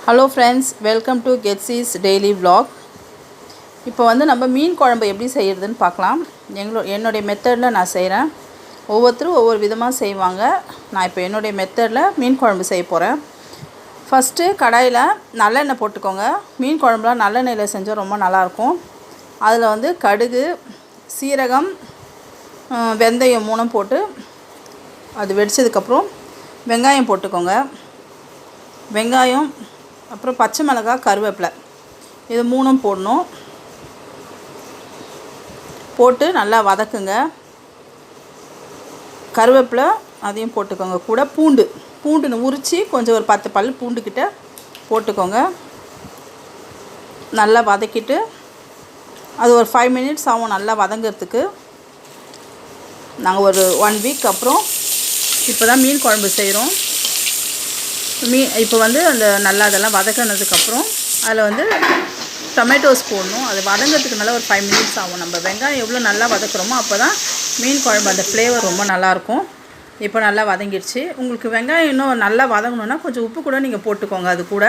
Hello friends, welcome to கெட்ஸீஸ் daily vlog. இப்போ வந்து நம்ம மீன் குழம்பு எப்படி செய்கிறதுன்னு பார்க்கலாம். என்னுடைய மெத்தடில் நான் செய்கிறேன். ஒவ்வொருத்தரும் ஒவ்வொரு விதமாக செய்வாங்க. நான் இப்போ என்னுடைய மெத்தடில் மீன் குழம்பு செய்ய போகிறேன். ஃபஸ்ட்டு கடாயில் நல்லெண்ணெய் போட்டுக்கோங்க. மீன் குழம்புலாம் நல்லெண்ணெயில் செஞ்சால் ரொம்ப நல்லாயிருக்கும். அதில் வந்து கடுகு, சீரகம், வெந்தயம் மூணும் போட்டு அது வெடித்ததுக்கப்புறம் வெங்காயம் போட்டுக்கோங்க. வெங்காயம், அப்புறம் பச்சை மிளகாய், கருவேப்பிலை, இது மூணும் போடணும். போட்டு நல்லா வதக்குங்க. கருவேப்பிலை அதையும் போட்டுக்கோங்க. கூட பூண்டுன்னு உரித்து கொஞ்சம் ஒரு 10 பல் பூண்டுக்கிட்ட போட்டுக்கோங்க. நல்லா வதக்கிட்டு அது ஒரு 5 மினிட்ஸ் ஆகும் நல்லா வதங்கிறதுக்கு. நாங்கள் ஒரு 1 வீக் அப்புறம் இப்போ தான் மீன் குழம்பு செய்கிறோம். இப்போ வந்து அந்த நல்லா அதெல்லாம் வதக்கினதுக்கப்புறம் அதில் வந்து டொமேட்டோஸ் போடணும். அது வதங்கிறதுக்கு நல்லா ஒரு 5 மினிட்ஸ் ஆகும். நம்ம வெங்காயம் எவ்வளோ நல்லா வதக்குறோமோ அப்போ தான் மீன் குழம்பு அந்த ஃப்ளேவர் ரொம்ப நல்லாயிருக்கும். இப்போ நல்லா வதங்கிடுச்சு. உங்களுக்கு வெங்காயம் இன்னும் நல்லா வதங்கணுன்னா கொஞ்சம் உப்பு கூட நீங்கள் போட்டுக்கோங்க அது கூட.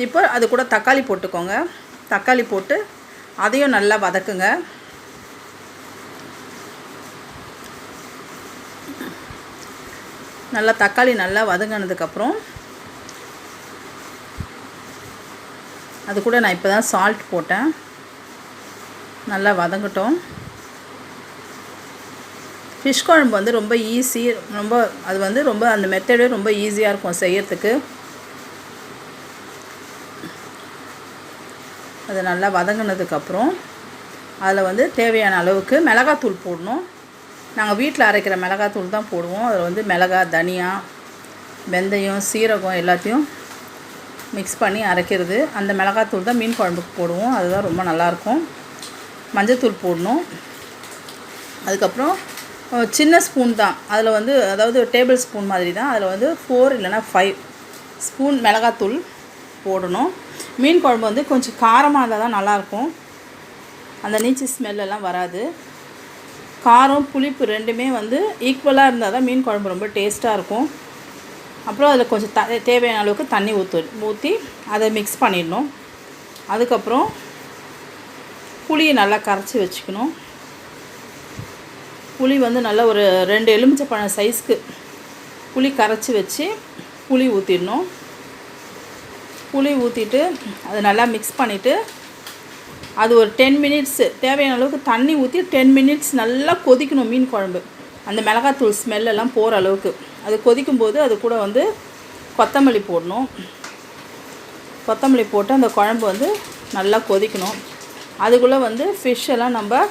இப்போ அது கூட தக்காளி போட்டுக்கோங்க. தக்காளி போட்டு அதையும் நல்லா வதக்குங்க. நல்லா தக்காளி நல்லா வதங்கினதுக்கப்புறம் அது கூட நான் இப்போ தான் சால்ட் போட்டேன். நல்லா வதங்கட்டும். ஃபிஷ் குழம்பு வந்து ரொம்ப ஈஸி. அது வந்து ரொம்ப அந்த மெத்தடே ரொம்ப ஈஸியாக இருக்கும் செய்யறதுக்கு. அது நல்லா வதங்கினதுக்கப்புறம் அதில் வந்து தேவையான அளவுக்கு மிளகாத்தூள் போடணும். நாங்கள் வீட்டில் அரைக்கிற மிளகாத்தூள் தான் போடுவோம். அதில் வந்து மிளகாய், தனியா, வெந்தயம், சீரகம் எல்லாத்தையும் மிக்ஸ் பண்ணி அரைக்கிறது. அந்த மிளகாத்தூள் தான் மீன் குழம்புக்கு போடுவோம். அதுதான் ரொம்ப நல்லாயிருக்கும். மஞ்சத்தூள் போடணும். அதுக்கப்புறம் சின்ன ஸ்பூன் தான் அதில் வந்து, அதாவது டேபிள் ஸ்பூன் மாதிரி தான், அதில் வந்து 4 இல்லைனா 5 ஸ்பூன் மிளகாத்தூள் போடணும். மீன் குழம்பு வந்து கொஞ்சம் காரமாக இருந்தால் தான் நல்லாயிருக்கும். அந்த நீச்சி ஸ்மெல்லெல்லாம் வராது. காரம், புளிப்பு ரெண்டுமே வந்து ஈக்குவலாக இருந்தால் தான் மீன் குழம்பு ரொம்ப டேஸ்ட்டாக இருக்கும். அப்புறம் அதில் கொஞ்சம் தேவையான அளவுக்கு தண்ணி ஊற்றி அதை மிக்ஸ் பண்ணிடணும். அதுக்கப்புறம் புளியை நல்லா கரைச்சி வச்சுக்கணும். புளி வந்து நல்லா ஒரு 2 எலுமிச்சைப்பழம் சைஸ்க்கு புளி கரைச்சி வச்சு புளி ஊற்றிடணும். புளி ஊற்றிட்டு அதை நல்லா மிக்ஸ் பண்ணிவிட்டு அது ஒரு 10 மினிட்ஸ் தேவையான அளவுக்கு தண்ணி ஊற்றி 10 மினிட்ஸ் நல்லா கொதிக்கணும் மீன் குழம்பு. அந்த மிளகாத்தூள் ஸ்மெல்லெல்லாம் போகிற அளவுக்கு அது கொதிக்கும்போது அது கூட வந்து கொத்தமல்லி போடணும். கொத்தமல்லி போட்டு அந்த குழம்பு வந்து நல்லா கொதிக்கணும். அதுக்குள்ளே வந்து ஃபிஷ் எல்லாம் நம்ம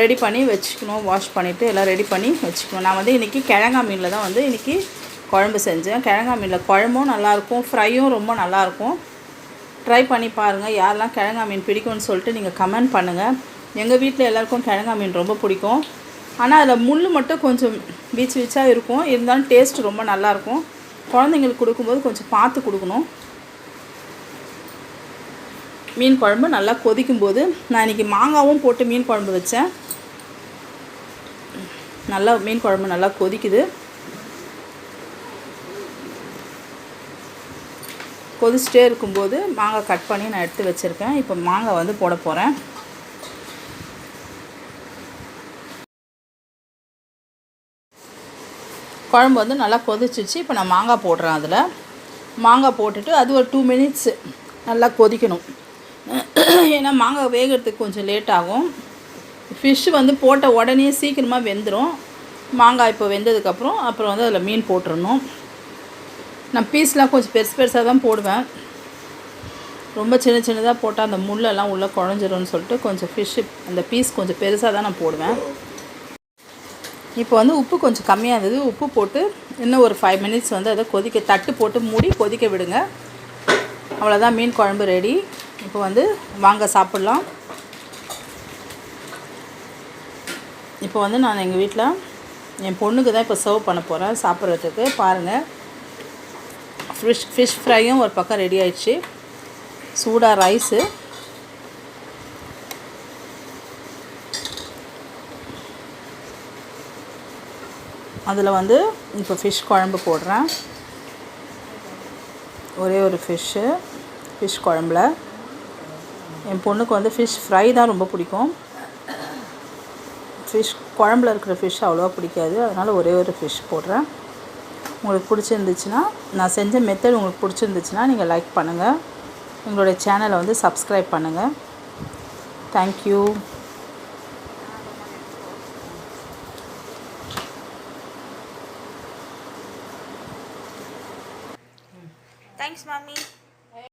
ரெடி பண்ணி வச்சுக்கணும். வாஷ் பண்ணிவிட்டு எல்லாம் ரெடி பண்ணி வச்சுக்கணும். நான் வந்து இன்றைக்கி கிழங்கா மீனில் தான் வந்து இன்றைக்கி குழம்பு செஞ்சேன். கிழங்கா மீனில் குழம்பும் நல்லாயிருக்கும், ஃப்ரையும் ரொம்ப நல்லாயிருக்கும். ட்ரை பண்ணி பாருங்கள். யாரெல்லாம் கிழங்கா மீன் பிடிக்கும்னு சொல்லிட்டு நீங்கள் கமெண்ட் பண்ணுங்கள். எங்கள் வீட்டில் எல்லாேருக்கும் கிழங்கா மீன் ரொம்ப பிடிக்கும். ஆனால் அதில் முள் மட்டும் கொஞ்சம் வீச்சாக இருக்கும். இருந்தாலும் டேஸ்ட் ரொம்ப நல்லாயிருக்கும். குழந்தைங்களுக்கு கொடுக்கும்போது கொஞ்சம் பார்த்து கொடுக்கணும். மீன் குழம்பு நல்லா கொதிக்கும்போது நான் இன்றைக்கி மாங்காவும் போட்டு மீன் குழம்பு வச்சேன். நல்லா மீன் குழம்பு நல்லா கொதிக்குது. கொதிச்சிட்டே இருக்கும்போது மாங்காய் கட் பண்ணி நான் எடுத்து வச்சுருக்கேன். இப்போ மாங்காய் வந்து போட போகிறேன். குழம்பு வந்து நல்லா கொதிச்சிச்சு. இப்போ நான் மாங்காய் போடுறேன். அதில் மாங்காய் போட்டுட்டு அது ஒரு 2 மினிட்ஸ் நல்லா கொதிக்கணும். ஏன்னா மாங்காய் வேகிறதுக்கு கொஞ்சம் லேட் ஆகும். ஃபிஷ் வந்து போட்ட உடனே சீக்கிரமாக வெந்துடும். மாங்காய் இப்போ வெந்ததுக்கப்புறம் அப்புறம் வந்து அதில் மீன் போட்டுடணும். நான் பீஸ்லாம் கொஞ்சம் பெருசாக தான் போடுவேன். ரொம்ப சின்னதாக போட்டால் அந்த முள்ளெல்லாம் உள்ளே குழஞ்சிரும்னு சொல்லிட்டு கொஞ்சம் ஃபிஷ்ஷு அந்த பீஸ் கொஞ்சம் பெருசாக தான் நான் போடுவேன். இப்போ வந்து உப்பு கொஞ்சம் கம்மியாக இருந்தது. உப்பு போட்டு இன்னும் ஒரு 5 மினிட்ஸ் வந்து அதை தட்டு போட்டு மூடி கொதிக்க விடுங்க. அவ்வளோதான், மீன் குழம்பு ரெடி. இப்போ வந்து வாங்க சாப்பிட்லாம். இப்போ வந்து நான் எங்கள் வீட்டில் என் பொண்ணுக்கு தான் இப்போ சர்வ் பண்ண போகிறேன் சாப்பிட்றதுக்கு. பாருங்கள், ஃபிஷ் ஃப்ரையும் ஒரு பக்கம் ரெடி ஆயிடுச்சு. சூடாக ரைஸு, அதில் வந்து இப்போ ஃபிஷ் குழம்பு போடுறேன். ஒரே ஒரு ஃபிஷ் குழம்புல. என் பொண்ணுக்கு வந்து ஃபிஷ் ஃப்ரை தான் ரொம்ப பிடிக்கும். ஃபிஷ் குழம்புல இருக்கிற ஃபிஷ் அவ்வளோவா பிடிக்காது. அதனால் ஒரே ஒரு ஃபிஷ் போடுறேன். உங்களுக்கு பிடிச்சிருந்துச்சுன்னா, நான் செஞ்ச மெத்தட் உங்களுக்கு பிடிச்சிருந்துச்சுன்னா நீங்கள் லைக் பண்ணுங்கள். எங்களுடைய சேனலை வந்து சப்ஸ்கிரைப் பண்ணுங்கள். தேங்க்யூ. Thanks, Mommy.